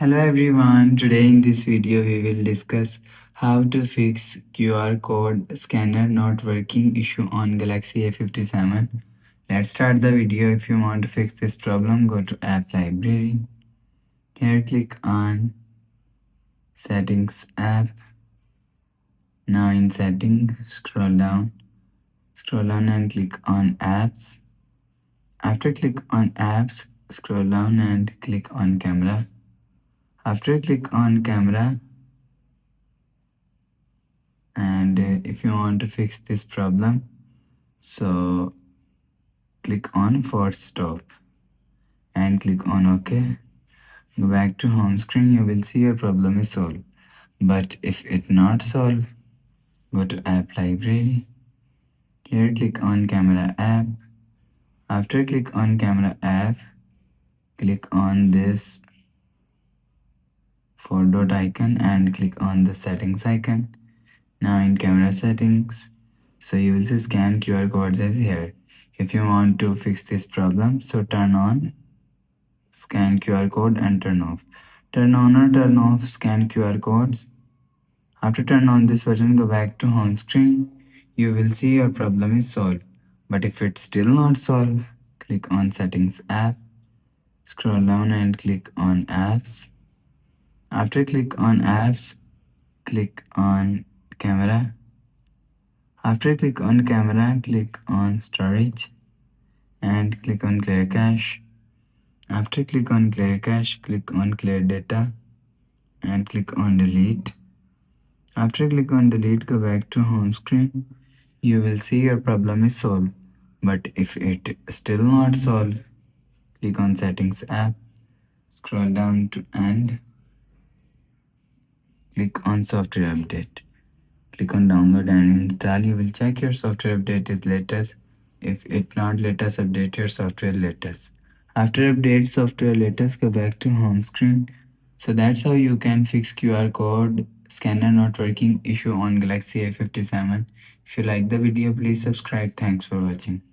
Hello everyone, today in this video we will discuss how to fix QR code scanner not working issue on Galaxy A57. Let's start the video. If you want to fix this problem, go to app library. Here click on settings app. Now in settings, scroll down and click on apps. After click on apps, scroll down and click on camera. After click on camera, and if you want to fix this problem, so click on force stop and click on OK. Go back to home screen. You will see your problem is solved. But if it not solved, go to app library. Here click on camera app. After click on camera app, click on this four dot icon and click on the settings icon. Now in camera settings, so you will see scan QR codes as here. If you want to fix this problem, so turn on scan QR code and turn off. Turn on or turn off scan QR codes. After turn on this button, go back to home screen. You will see your problem is solved. But if it's still not solved, click on settings app. Scroll down and click on apps. After click on apps, click on camera. After click on camera, click on storage and click on clear cache. After click on clear cache, click on clear data and click on delete. After click on delete, go back to home screen. You will see your problem is solved. But if it still not solved, click on settings app, scroll down to end, click on software update. Click on download and install. You will check your software update is latest. If it not latest, update your software latest. After update software latest, go back to home screen. So that's how you can fix QR code scanner not working issue on Galaxy A57. If you like the video, please subscribe. Thanks for watching.